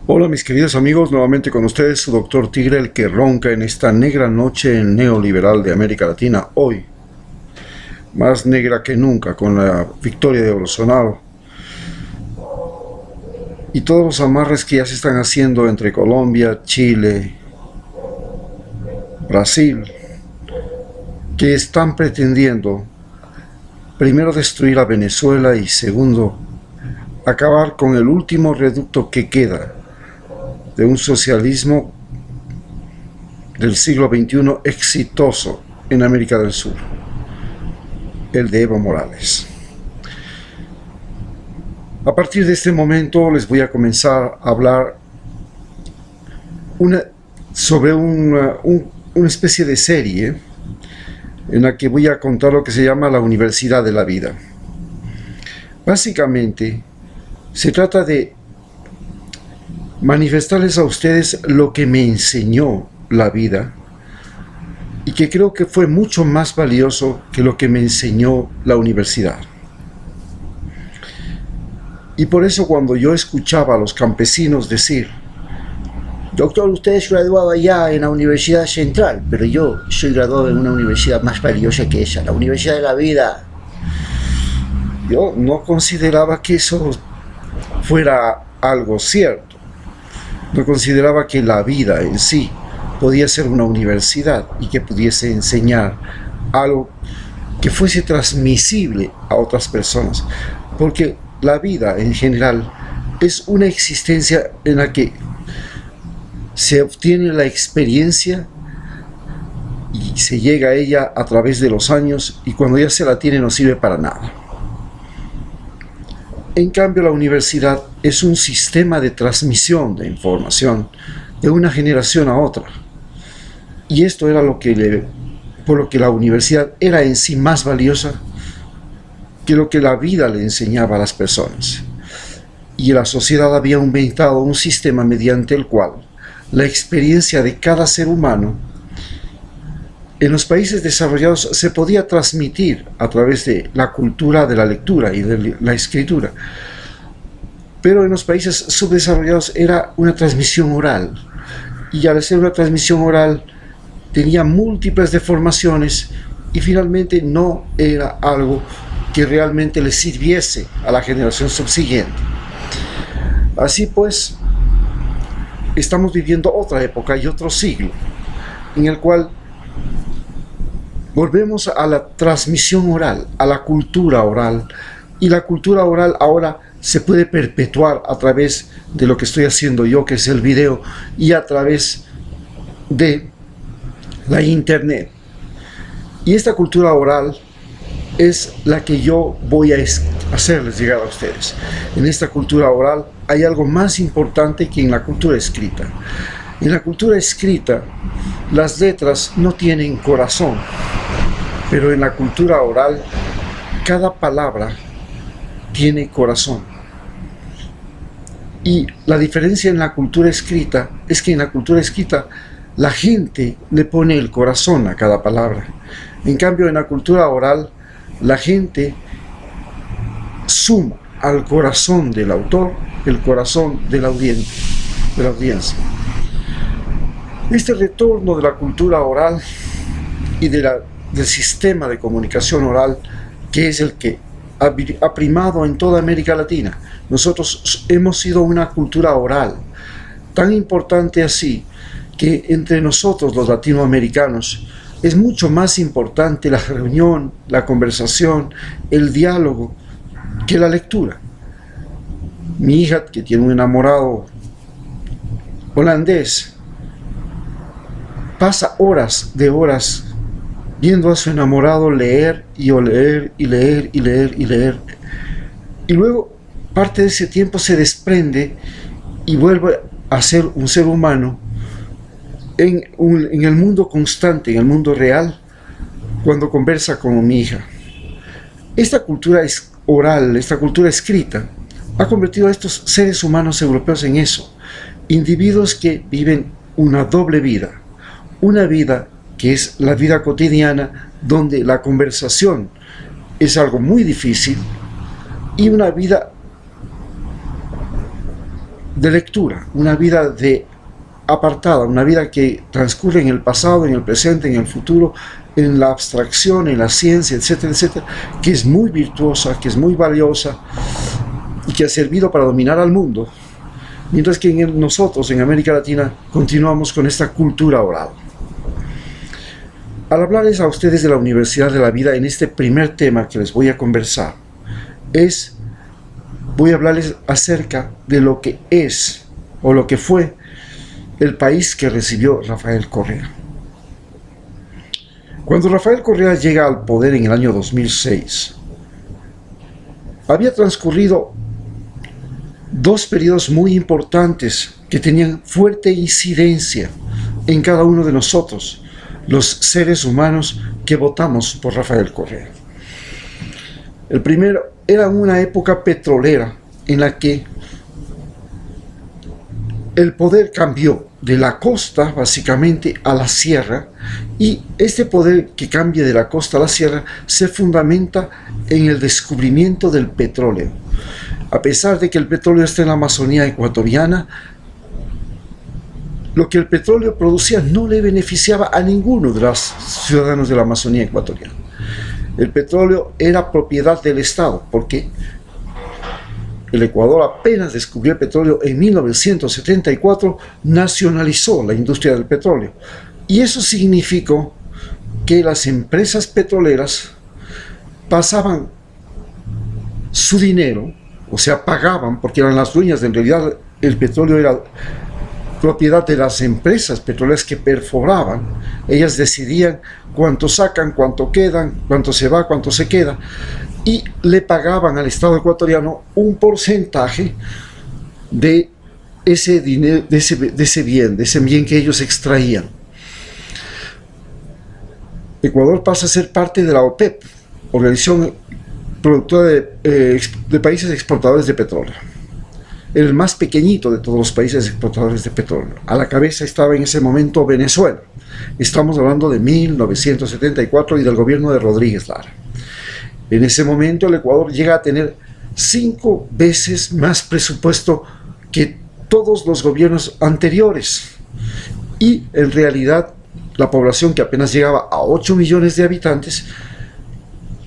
Hola mis queridos amigos, nuevamente con ustedes su doctor Tigre, el que ronca en esta negra noche neoliberal de América Latina, hoy más negra que nunca con la victoria de Bolsonaro y todos los amarres que ya se están haciendo entre Colombia, Chile, Brasil, que están pretendiendo primero destruir a Venezuela y segundo acabar con el último reducto que queda de un socialismo del siglo XXI exitoso en América del Sur, el de Evo Morales. A partir de este momento les voy a comenzar a hablar sobre una especie de serie en la que voy a contar lo que se llama la Universidad de la Vida. Básicamente, se trata de manifestarles a ustedes lo que me enseñó la vida y que creo que fue mucho más valioso que lo que me enseñó la universidad. Y por eso cuando yo escuchaba a los campesinos decir: doctor, usted es graduado allá en la Universidad Central, pero yo soy graduado en una universidad más valiosa que esa, la Universidad de la Vida. Yo no consideraba que eso fuera algo cierto. No consideraba que la vida en sí podía ser una universidad y que pudiese enseñar algo que fuese transmisible a otras personas. Porque la vida en general es una existencia en la que se obtiene la experiencia y se llega a ella a través de los años, y cuando ya se la tiene no sirve para nada. En cambio, la universidad es un sistema de transmisión de información de una generación a otra. Y esto era por lo que la universidad era en sí más valiosa que lo que la vida le enseñaba a las personas. Y la sociedad había inventado un sistema mediante el cual la experiencia de cada ser humano en los países desarrollados se podía transmitir a través de la cultura de la lectura y de la escritura. Pero en los países subdesarrollados era una transmisión oral. Y al ser una transmisión oral tenía múltiples deformaciones y finalmente no era algo que realmente le sirviese a la generación subsiguiente. Así pues, estamos viviendo otra época y otro siglo en el cual volvemos a la transmisión oral, a la cultura oral, y la cultura oral ahora se puede perpetuar a través de lo que estoy haciendo yo, que es el video, y a través de la internet. Y esta cultura oral es la que yo voy a hacerles llegar a ustedes. En esta cultura oral hay algo más importante que en la cultura escrita. En la cultura escrita, las letras no tienen corazón, pero en la cultura oral, cada palabra tiene corazón. Y la diferencia en la cultura escrita es que en la cultura escrita la gente le pone el corazón a cada palabra. En cambio, en la cultura oral, la gente suma al corazón del autor el corazón del de la audiencia. Este retorno de la cultura oral y del sistema de comunicación oral, que es el que ha primado en toda América Latina. Nosotros hemos sido una cultura oral, tan importante así que entre nosotros los latinoamericanos es mucho más importante la reunión, la conversación, el diálogo, que la lectura. Mi hija, que tiene un enamorado holandés, pasa horas de horas viendo a su enamorado leer y leer y leer y leer y leer. Y luego parte de ese tiempo se desprende y vuelve a ser un ser humano en el mundo constante, en el mundo real, cuando conversa con mi hija. Esta cultura oral, esta cultura escrita, ha convertido a estos seres humanos europeos en eso, individuos que viven una doble vida, una vida que es la vida cotidiana, donde la conversación es algo muy difícil, y una vida de lectura, una vida de apartada, una vida que transcurre en el pasado, en el presente, en el futuro, en la abstracción, en la ciencia, etcétera, etcétera, que es muy virtuosa, que es muy valiosa y que ha servido para dominar al mundo, mientras que nosotros en América Latina continuamos con esta cultura oral. Al hablarles a ustedes de la Universidad de la Vida en este primer tema que les voy a conversar, voy a hablarles acerca de lo que es o lo que fue el país que recibió Rafael Correa. Cuando Rafael Correa llega al poder en el año 2006, había transcurrido dos periodos muy importantes que tenían fuerte incidencia en cada uno de nosotros, los seres humanos que votamos por Rafael Correa. El primero era una época petrolera en la que el poder cambió de la costa básicamente a la sierra, y este poder que cambia de la costa a la sierra se fundamenta en el descubrimiento del petróleo. A pesar de que el petróleo está en la Amazonía ecuatoriana, lo que el petróleo producía no le beneficiaba a ninguno de los ciudadanos de la Amazonía ecuatoriana. El petróleo era propiedad del Estado, porque el Ecuador apenas descubrió el petróleo en 1974, nacionalizó la industria del petróleo. Y eso significó que las empresas petroleras pasaban su dinero, o sea, pagaban, porque eran las dueñas, en realidad el petróleo era propiedad de las empresas petroleras que perforaban. Ellas decidían cuánto sacan, cuánto quedan, cuánto se va, cuánto se queda, y le pagaban al Estado ecuatoriano un porcentaje de ese dinero, de ese bien que ellos extraían. Ecuador pasa a ser parte de la OPEP, Organización Productora de Países Exportadores de Petróleo, el más pequeñito de todos los países exportadores de petróleo. A la cabeza estaba en ese momento Venezuela. Estamos hablando de 1974 y del gobierno de Rodríguez Lara. En ese momento el Ecuador llega a tener 5 veces más presupuesto que todos los gobiernos anteriores, y en realidad la población, que apenas llegaba a 8 millones de habitantes,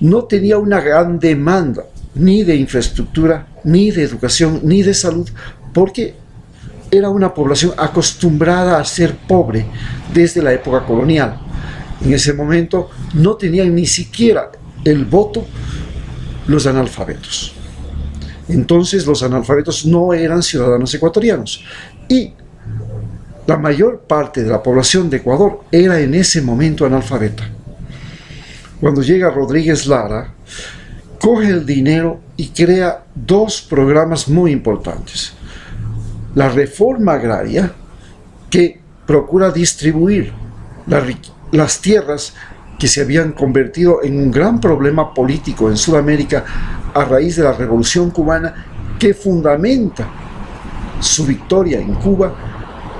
no tenía una gran demanda ni de infraestructura, ni de educación, ni de salud, porque era una población acostumbrada a ser pobre desde la época colonial. En ese momento no tenían ni siquiera el voto los analfabetos. Entonces los analfabetos no eran ciudadanos ecuatorianos, y la mayor parte de la población de Ecuador era en ese momento analfabeta. Cuando llega Rodríguez Lara, coge el dinero y crea 2 programas muy importantes. La reforma agraria, que procura distribuir las tierras que se habían convertido en un gran problema político en Sudamérica a raíz de la Revolución Cubana, que fundamenta su victoria en Cuba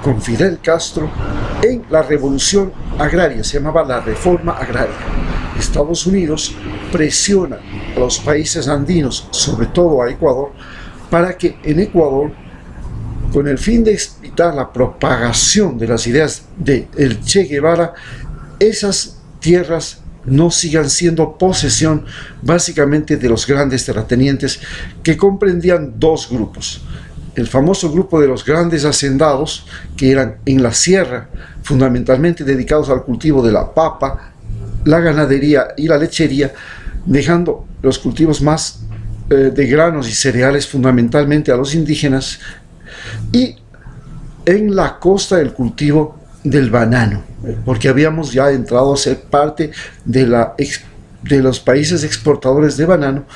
con Fidel Castro en la revolución agraria. Se llamaba la reforma agraria. Estados Unidos presiona a los países andinos, sobre todo a Ecuador, para que en Ecuador, con el fin de evitar la propagación de las ideas de el Che Guevara, esas tierras no sigan siendo posesión básicamente de los grandes terratenientes, que comprendían 2 grupos. El famoso grupo de los grandes hacendados, que eran en la sierra, fundamentalmente dedicados al cultivo de la papa, la ganadería y la lechería, dejando los cultivos más de granos y cereales fundamentalmente a los indígenas, y en la costa el cultivo del banano, porque habíamos ya entrado a ser parte de los países exportadores de banano,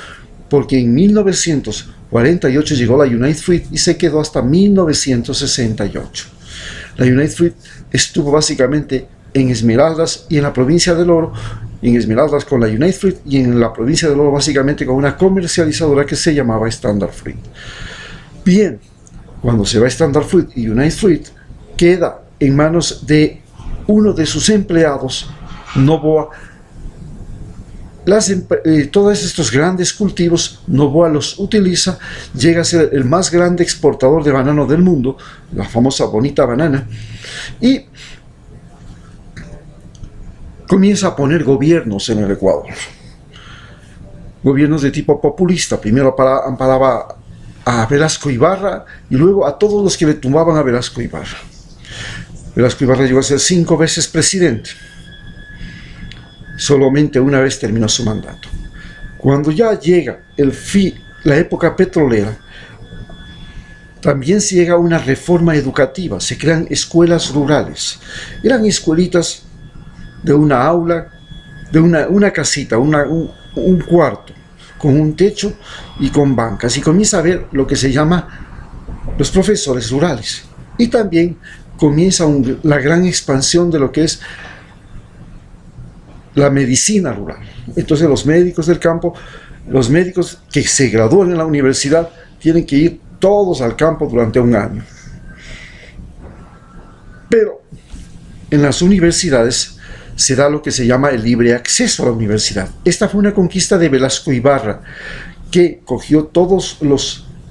porque en 1948 llegó la United Fruit y se quedó hasta 1968. La United Fruit estuvo básicamente en Esmeraldas y en la provincia del Oro, en Esmeraldas con la United Fruit y en la provincia del Oro básicamente con una comercializadora que se llamaba Standard Fruit. Bien, cuando se va Standard Fruit y United Fruit, queda en manos de uno de sus empleados, Noboa, todos estos grandes cultivos, Noboa los utiliza, llega a ser el más grande exportador de banano del mundo, la famosa bonita banana, y comienza a poner gobiernos en el Ecuador. Gobiernos de tipo populista. Primero amparaba a Velasco Ibarra y luego a todos los que le tumbaban a Velasco Ibarra. Velasco Ibarra llegó a ser 5 veces presidente. Solamente una vez terminó su mandato. Cuando ya llega la época petrolera, también se llega a una reforma educativa, se crean escuelas rurales. Eran escuelitas de una aula, de una casita, un cuarto, con un techo y con bancas. Y comienza a ver lo que se llama los profesores rurales. Y también comienza la gran expansión de lo que es la medicina rural. Entonces los médicos del campo, los médicos que se gradúan en la universidad, tienen que ir todos al campo durante un año. Pero en las universidades se da lo que se llama el libre acceso a la universidad. Esta fue una conquista de Velasco Ibarra, que cogió todas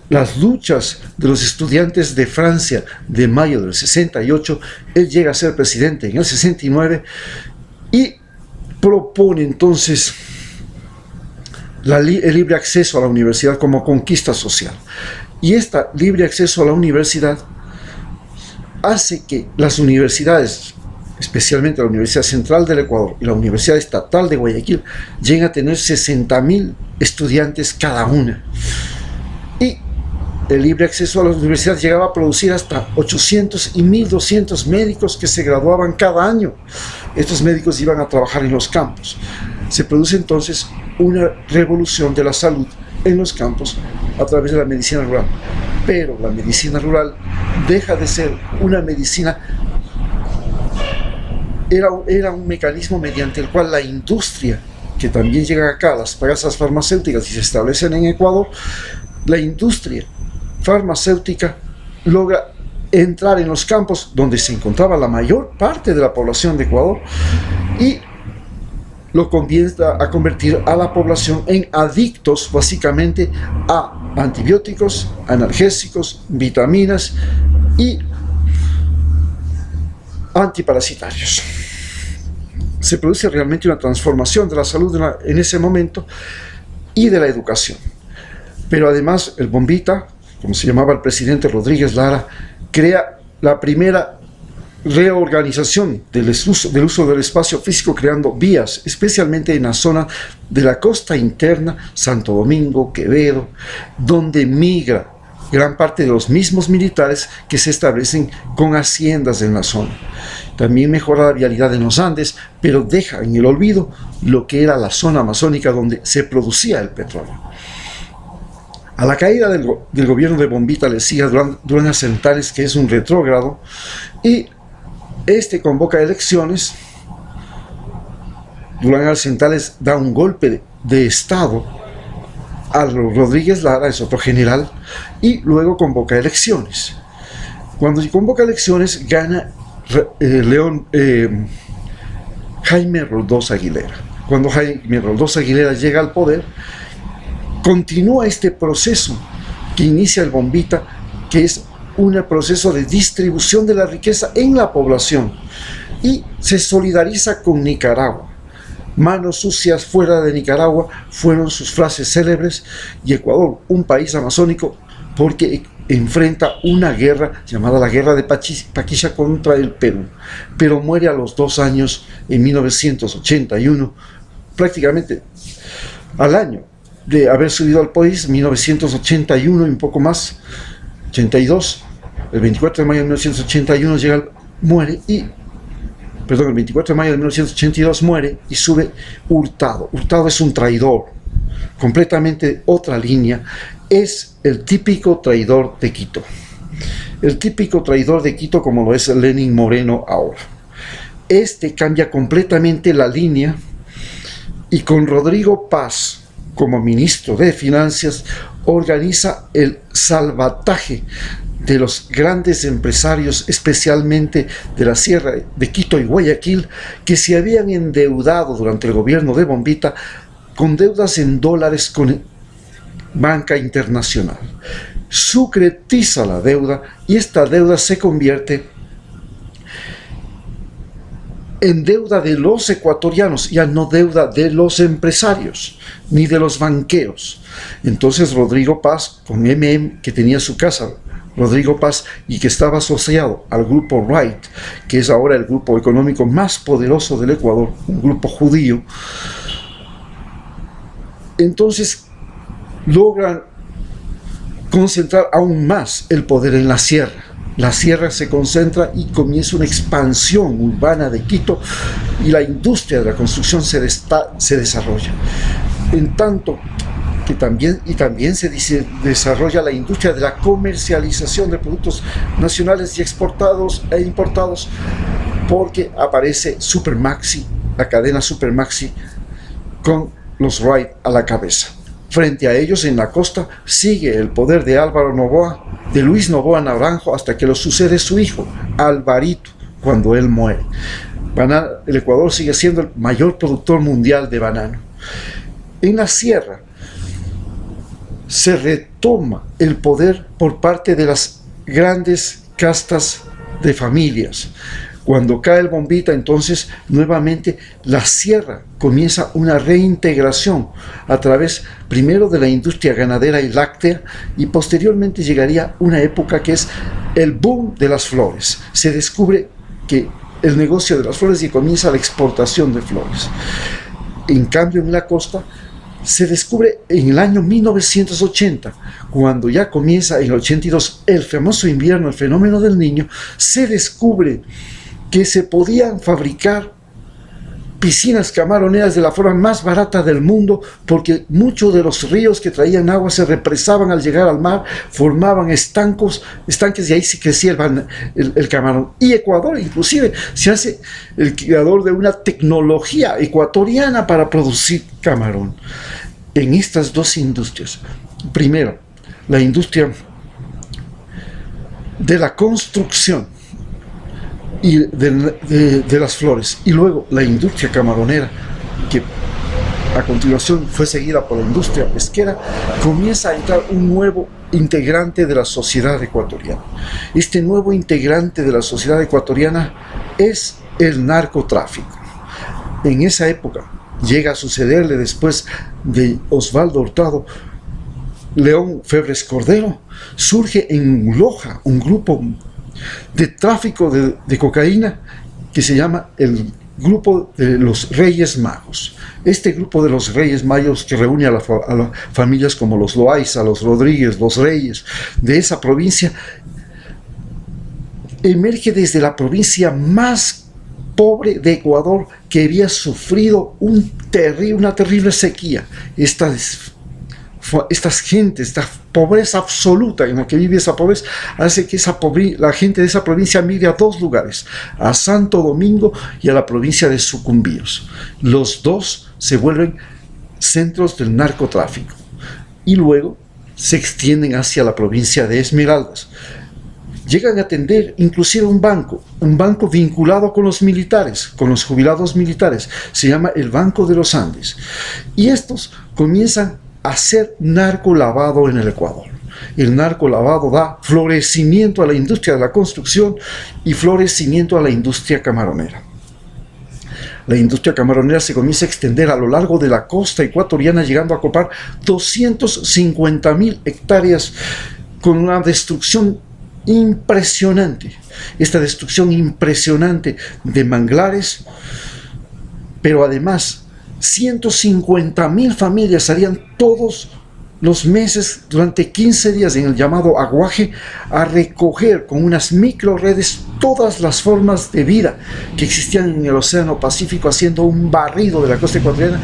las luchas de los estudiantes de Francia de mayo del 68. Él llega a ser presidente en el 69 y propone entonces el libre acceso a la universidad como conquista social. Y este libre acceso a la universidad hace que las universidades, especialmente la Universidad Central del Ecuador y la Universidad Estatal de Guayaquil, lleguen a tener 60.000 estudiantes cada una. Y el libre acceso a la universidad llegaba a producir hasta 800 y 1.200 médicos que se graduaban cada año. Estos médicos iban a trabajar en los campos. Se produce entonces una revolución de la salud en los campos a través de la medicina rural. Pero la medicina rural deja de ser una medicina. Era un mecanismo mediante el cual la industria, que también llega acá, las empresas farmacéuticas, y se establecen en Ecuador, la industria farmacéutica logra entrar en los campos donde se encontraba la mayor parte de la población de Ecuador y lo comienza a convertir a la población en adictos básicamente a antibióticos, analgésicos, vitaminas y antiparasitarios. Se produce realmente una transformación de la salud en ese momento y de la educación. Pero además el Bombita, como se llamaba el presidente Rodríguez Lara, crea la primera reorganización del uso del espacio físico, creando vías, especialmente en la zona de la costa interna, Santo Domingo, Quevedo, donde migra gran parte de los mismos militares que se establecen con haciendas en la zona. También mejora la vialidad en los Andes, pero deja en el olvido lo que era la zona amazónica donde se producía el petróleo. A la caída del gobierno de Bombita le sigue Durán Arcentales, que es un retrógrado, y este convoca elecciones. Durán Arcentales da un golpe de Estado a Rodríguez Lara, es otro general, y luego convoca elecciones. Cuando se convoca elecciones, gana Jaime Roldós Aguilera. Cuando Jaime Roldós Aguilera llega al poder, continúa este proceso que inicia el Bombita, que es un proceso de distribución de la riqueza en la población, y se solidariza con Nicaragua. Manos sucias fuera de Nicaragua fueron sus frases célebres, y Ecuador, un país amazónico, porque enfrenta una guerra llamada la Guerra de Paquisha contra el Perú, pero muere a los 2 años en 1981, prácticamente al año de haber subido al país, 1981 y un poco más, 82, el 24 de mayo de 1981 muere y, perdón, el 24 de mayo de 1982 muere y sube Hurtado. Hurtado es un traidor, completamente otra línea, es el típico traidor de Quito. El típico traidor de Quito, como lo es Lenín Moreno ahora. Este cambia completamente la línea y con Rodrigo Paz como ministro de Finanzas organiza el salvataje de los grandes empresarios, especialmente de la Sierra de Quito y Guayaquil, que se habían endeudado durante el gobierno de Bombita con deudas en dólares con banca internacional. Sucretiza la deuda y esta deuda se convierte en deuda de los ecuatorianos, ya no deuda de los empresarios ni de los banqueros. Entonces Rodrigo Paz, con MM, que tenía su casa, Rodrigo Paz, y que estaba asociado al grupo Wright, que es ahora el grupo económico más poderoso del Ecuador, un grupo judío, entonces logran concentrar aún más el poder en la sierra. La sierra se concentra y comienza una expansión urbana de Quito y la industria de la construcción se desarrolla. En tanto que también se desarrolla la industria de la comercialización de productos nacionales y exportados e importados, porque aparece Supermaxi, la cadena Supermaxi, con los Wright a la cabeza. Frente a ellos, en la costa, sigue el poder de Álvaro Noboa, de Luis Noboa Naranjo, hasta que lo sucede su hijo, Alvarito, cuando él muere. El Ecuador sigue siendo el mayor productor mundial de banano. En la sierra se retoma el poder por parte de las grandes castas de familias. Cuando cae el Bombita, entonces nuevamente la sierra comienza una reintegración a través primero de la industria ganadera y láctea, y posteriormente llegaría una época que es el boom de las flores. Se descubre que el negocio de las flores y comienza la exportación de flores. En cambio, en la costa se descubre en el año 1980, cuando ya comienza en el 82 el famoso invierno, el fenómeno del Niño, se descubre que se podían fabricar piscinas camaroneras de la forma más barata del mundo, porque muchos de los ríos que traían agua se represaban al llegar al mar, formaban estanques, y ahí se crecía el camarón. Y Ecuador inclusive se hace el creador de una tecnología ecuatoriana para producir camarón. En estas dos industrias, primero, la industria de la construcción y de las flores, y luego la industria camaronera, que a continuación fue seguida por la industria pesquera, comienza a entrar un nuevo integrante de la sociedad ecuatoriana. Este nuevo integrante de la sociedad ecuatoriana es el narcotráfico. En esa época llega a sucederle, después de Osvaldo Hurtado, León Febres Cordero, surge en Loja un grupo de tráfico de cocaína que se llama el grupo de los Reyes Magos. Este grupo de los Reyes Magos, que reúne a las familias como los Loaiza, los Rodríguez, los Reyes de esa provincia, emerge desde la provincia más pobre de Ecuador, que había sufrido una terrible sequía. Estas gentes, esta pobreza absoluta en la que vive esa pobreza, hace que la gente de esa provincia migre a dos lugares, a Santo Domingo y a la provincia de Sucumbíos. Los dos se vuelven centros del narcotráfico y luego se extienden hacia la provincia de Esmeraldas. Llegan a atender inclusive un banco vinculado con los militares, con los jubilados militares, se llama el Banco de los Andes, y estos comienzan hacer narcolavado en el Ecuador. El narcolavado da florecimiento a la industria de la construcción y florecimiento a la industria camaronera. La industria camaronera se comienza a extender a lo largo de la costa ecuatoriana, llegando a copar 250.000 hectáreas, con una destrucción impresionante. Esta destrucción impresionante de manglares, pero además 150.000 familias salían todos los meses durante 15 días en el llamado aguaje a recoger con unas microredes todas las formas de vida que existían en el Océano Pacífico, haciendo un barrido de la costa ecuatoriana,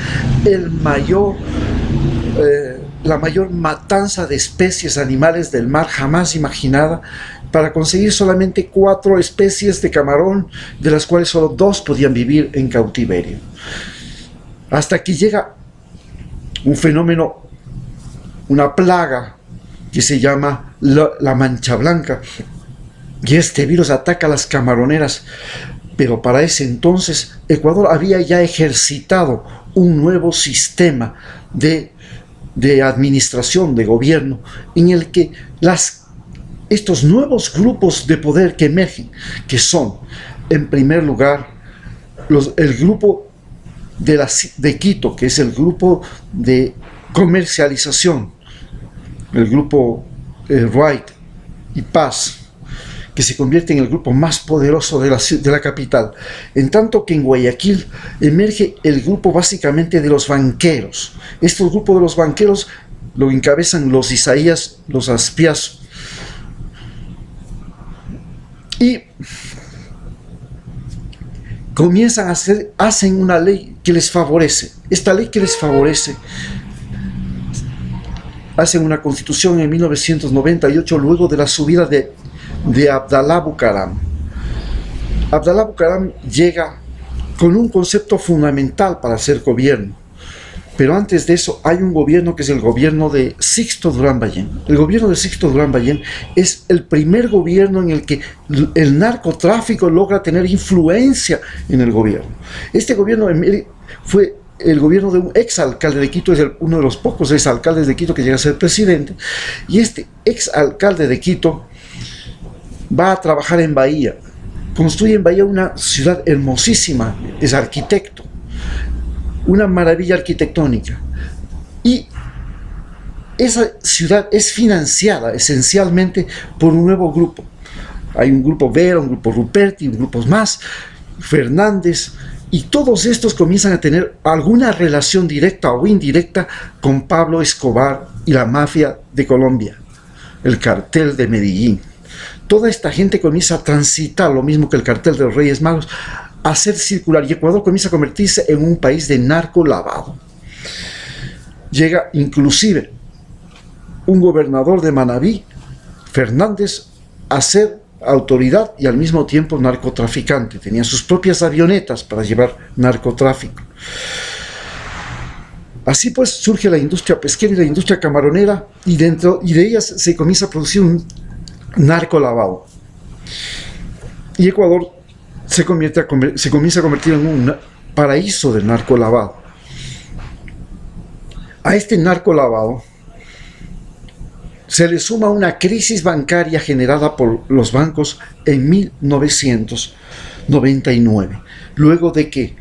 la mayor matanza de especies animales del mar jamás imaginada, para conseguir solamente 4 especies de camarón, de las cuales solo 2 podían vivir en cautiverio. Hasta que llega un fenómeno, una plaga que se llama la mancha blanca, y este virus ataca a las camaroneras. Pero para ese entonces Ecuador había ya ejercitado un nuevo sistema de administración, de gobierno, en el que estos nuevos grupos de poder que emergen, que son, en primer lugar, el grupo de Quito, que es el grupo de comercialización, el grupo Wright y Paz, que se convierte en el grupo más poderoso de la capital, en tanto que en Guayaquil emerge el grupo básicamente de los banqueros. Estos grupos de los banqueros lo encabezan los Isaías, los Aspiazo, y comienzan hacen una ley que les favorece. Esta ley que les favorece, hacen una constitución en 1998, luego de la subida de Abdalá Bucaram. Abdalá Bucaram llega con un concepto fundamental para hacer gobierno, pero antes de eso hay un gobierno que es el gobierno de Sixto Durán Ballén. El gobierno de Sixto Durán Ballén es el primer gobierno en el que el narcotráfico logra tener influencia en el gobierno. Este gobierno fue el gobierno de un exalcalde de Quito, es uno de los pocos exalcaldes de Quito que llega a ser presidente, y este exalcalde de Quito va a trabajar en Bahía, construye en Bahía una ciudad hermosísima, es arquitecto, una maravilla arquitectónica, y esa ciudad es financiada esencialmente por un nuevo grupo. Hay un grupo Vera, un grupo Ruperti, un grupo más, Fernández, y todos estos comienzan a tener alguna relación directa o indirecta con Pablo Escobar y la mafia de Colombia, el cartel de Medellín. Toda esta gente comienza a transitar, lo mismo que el cartel de los Reyes Magos, a hacer circular, y Ecuador comienza a convertirse en un país de narcolavado. Llega inclusive un gobernador de Manabí, Fernández, a ser autoridad y al mismo tiempo narcotraficante. Tenía sus propias avionetas para llevar narcotráfico. Así pues surge la industria pesquera y la industria camaronera, y de ellas se comienza a producir un narcolavado. Y Ecuador se comienza a convertir en un paraíso del narcolavado. A este narcolavado se le suma una crisis bancaria generada por los bancos en 1999, luego de que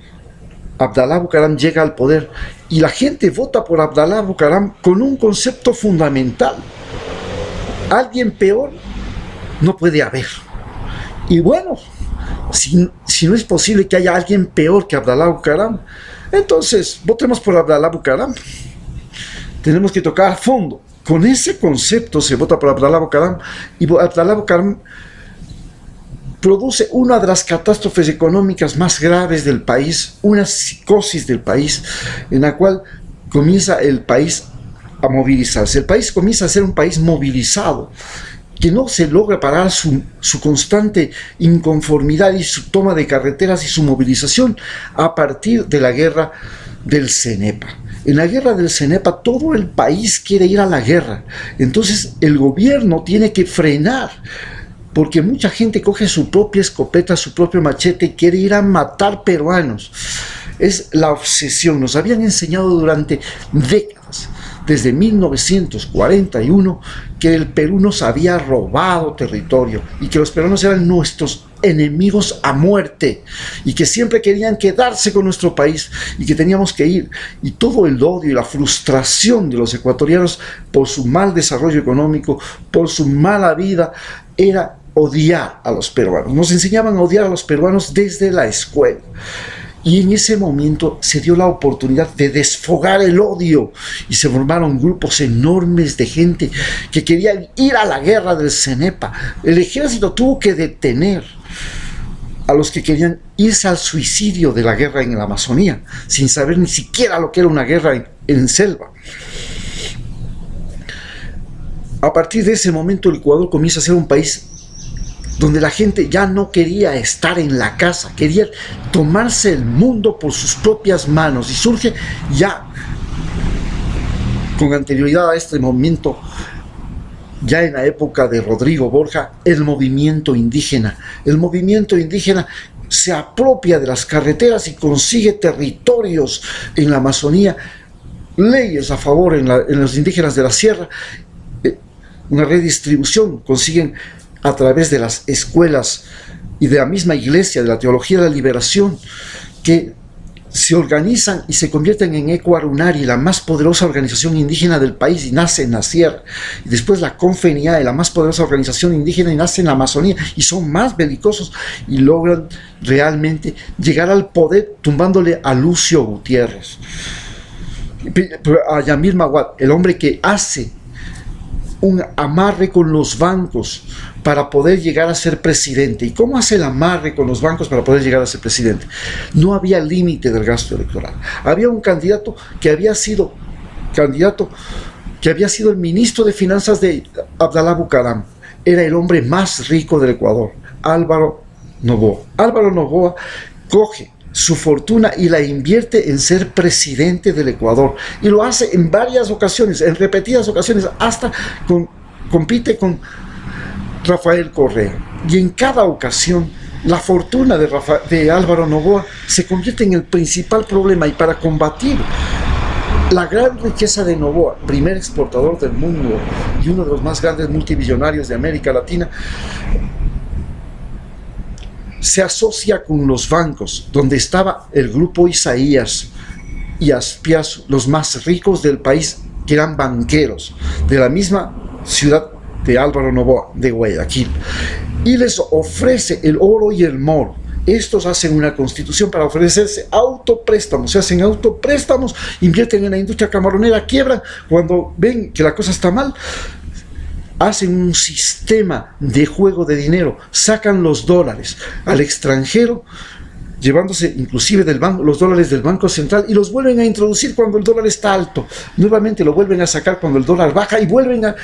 Abdalá Bucaram llega al poder, y la gente vota por Abdalá Bucaram con un concepto fundamental: alguien peor no puede haber. Y bueno, si no es posible que haya alguien peor que Abdalá Bucaram, entonces votemos por Abdalá Bucaram. Tenemos que tocar a fondo. Con ese concepto se vota por Abdalá Bucaram, y Abdalá Bucaram produce una de las catástrofes económicas más graves del país, una psicosis del país, en la cual comienza el país a movilizarse. El país comienza a ser un país movilizado, que no se logra parar su constante inconformidad y su toma de carreteras y su movilización a partir de la guerra del Cenepa. En la guerra del Cenepa todo el país quiere ir a la guerra, entonces el gobierno tiene que frenar, porque mucha gente coge su propia escopeta, su propio machete y quiere ir a matar peruanos. Es la obsesión. Nos habían enseñado durante décadas, desde 1941, que el Perú nos había robado territorio y que los peruanos eran nuestros enemigos a muerte y que siempre querían quedarse con nuestro país y que teníamos que ir. Y todo el odio y la frustración de los ecuatorianos por su mal desarrollo económico, por su mala vida, era odiar a los peruanos. Nos enseñaban a odiar a los peruanos desde la escuela. Y en ese momento se dio la oportunidad de desfogar el odio y se formaron grupos enormes de gente que querían ir a la guerra del Cenepa. El ejército tuvo que detener a los que querían irse al suicidio de la guerra en la Amazonía, sin saber ni siquiera lo que era una guerra en selva. A partir de ese momento el Ecuador comienza a ser un país donde la gente ya no quería estar en la casa, quería tomarse el mundo por sus propias manos, y surge ya con anterioridad a este momento, ya en la época de Rodrigo Borja, el movimiento indígena se apropia de las carreteras y consigue territorios en la Amazonía, leyes a favor en los indígenas de la sierra, una redistribución, consiguen a través de las escuelas y de la misma iglesia, de la teología de la liberación, que se organizan y se convierten en Ecuarunari, la más poderosa organización indígena del país, y nace en la sierra. Y después la Confeniae, la más poderosa organización indígena, y nace en la Amazonía, y son más belicosos y logran realmente llegar al poder tumbándole a Lucio Gutiérrez, a Yamil Maguad, el hombre que hace un amarre con los bancos para poder llegar a ser presidente. ¿Y cómo hace el amarre con los bancos para poder llegar a ser presidente? No había límite del gasto electoral. Había un candidato que había sido el ministro de Finanzas de Abdalá Bucaram. Era el hombre más rico del Ecuador, Álvaro Noboa. Álvaro Noboa coge su fortuna y la invierte en ser presidente del Ecuador, y lo hace en varias ocasiones, en repetidas ocasiones, hasta compite con Rafael Correa, y en cada ocasión la fortuna de Álvaro Noboa se convierte en el principal problema. Y para combatir la gran riqueza de Noboa, primer exportador del mundo y uno de los más grandes multimillonarios de América Latina, se asocia con los bancos, donde estaba el grupo Isaías y Aspiazu, los más ricos del país, que eran banqueros de la misma ciudad de Álvaro Noboa, de Guayaquil, y les ofrece el oro y el moro. Estos hacen una constitución para ofrecerse autopréstamos, se hacen autopréstamos, invierten en la industria camaronera, quiebran. Cuando ven que la cosa está mal, hacen un sistema de juego de dinero, sacan los dólares al extranjero, llevándose inclusive los dólares del Banco Central, y los vuelven a introducir cuando el dólar está alto. Nuevamente lo vuelven a sacar cuando el dólar baja, y vuelven a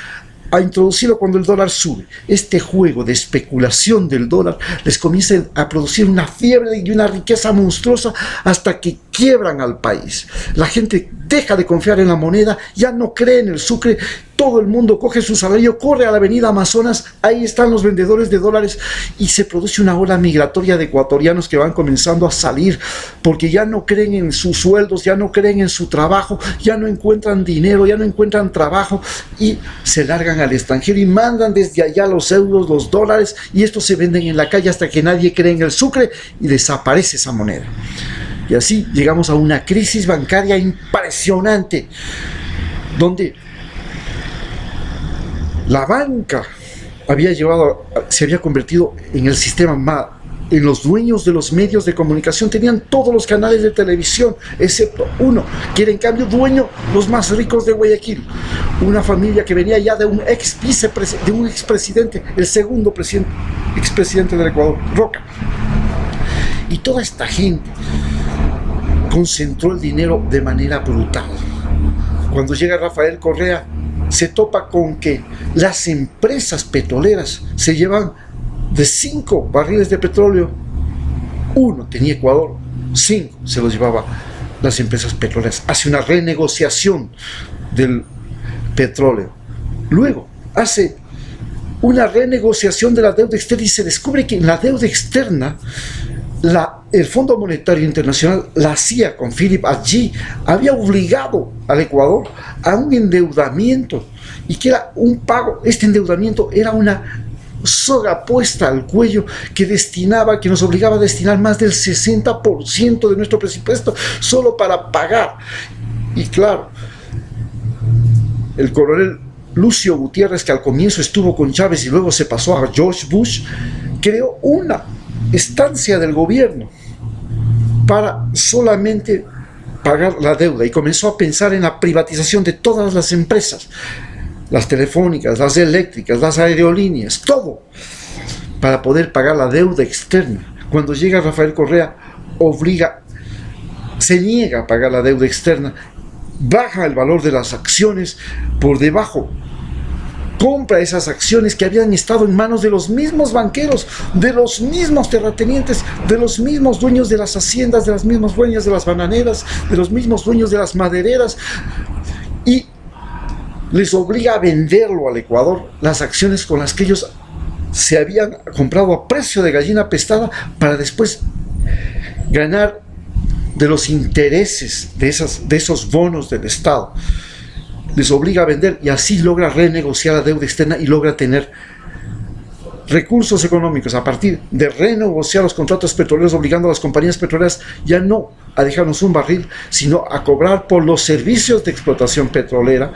introducirlo cuando el dólar sube. Este juego de especulación del dólar les comienza a producir una fiebre y una riqueza monstruosa, hasta que quiebran al país. La gente deja de confiar en la moneda, ya no cree en el sucre. Todo el mundo coge su salario, corre a la avenida Amazonas, ahí están los vendedores de dólares, y se produce una ola migratoria de ecuatorianos que van comenzando a salir, porque ya no creen en sus sueldos, ya no creen en su trabajo, ya no encuentran dinero, ya no encuentran trabajo, y se largan al extranjero y mandan desde allá los euros, los dólares, y estos se venden en la calle hasta que nadie cree en el sucre y desaparece esa moneda. Y así llegamos a una crisis bancaria impresionante, donde la banca se había convertido en el sistema en los dueños de los medios de comunicación. Tenían todos los canales de televisión, excepto uno, que era en cambio dueño, los más ricos de Guayaquil. Una familia que venía ya de un expresidente, el segundo expresidente del Ecuador, Roca. Y toda esta gente concentró el dinero de manera brutal. Cuando llega Rafael Correa, se topa con que las empresas petroleras se llevan de 5 barriles de petróleo, 1 tenía Ecuador, 5 se los llevaba las empresas petroleras. Hace una renegociación del petróleo. Luego hace una renegociación de la deuda externa, y se descubre que en la deuda externa el Fondo Monetario Internacional, la CIA con Philip Agee, había obligado al Ecuador a un endeudamiento, y que era un pago. Este endeudamiento era una soga puesta al cuello que nos obligaba a destinar más del 60% de nuestro presupuesto solo para pagar. Y claro, el coronel Lucio Gutiérrez, que al comienzo estuvo con Chávez y luego se pasó a George Bush, creó una estancia del gobierno para solamente pagar la deuda, y comenzó a pensar en la privatización de todas las empresas, las telefónicas, las eléctricas, las aerolíneas, todo, para poder pagar la deuda externa. Cuando llega Rafael Correa, se niega a pagar la deuda externa, baja el valor de las acciones por debajo, compra esas acciones que habían estado en manos de los mismos banqueros, de los mismos terratenientes, de los mismos dueños de las haciendas, de las mismas dueñas de las bananeras, de los mismos dueños de las madereras, y les obliga a venderlo al Ecuador, las acciones con las que ellos se habían comprado a precio de gallina pestada, para después ganar de los intereses de esos bonos del Estado, les obliga a vender y así logra renegociar la deuda externa y logra tener recursos económicos a partir de renegociar los contratos petroleros, obligando a las compañías petroleras ya no a dejarnos un barril, sino a cobrar por los servicios de explotación petrolera,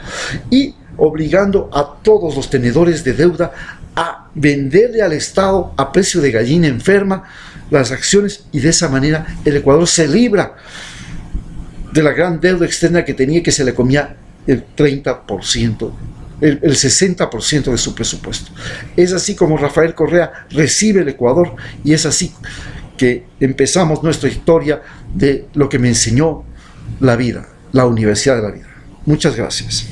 y obligando a todos los tenedores de deuda a venderle al Estado a precio de gallina enferma las acciones, y de esa manera el Ecuador se libra de la gran deuda externa que tenía, que se le comía el 30%, el 60% de su presupuesto. Es así como Rafael Correa recibe el Ecuador, y es así que empezamos nuestra historia de lo que me enseñó la vida, la Universidad de la Vida. Muchas gracias.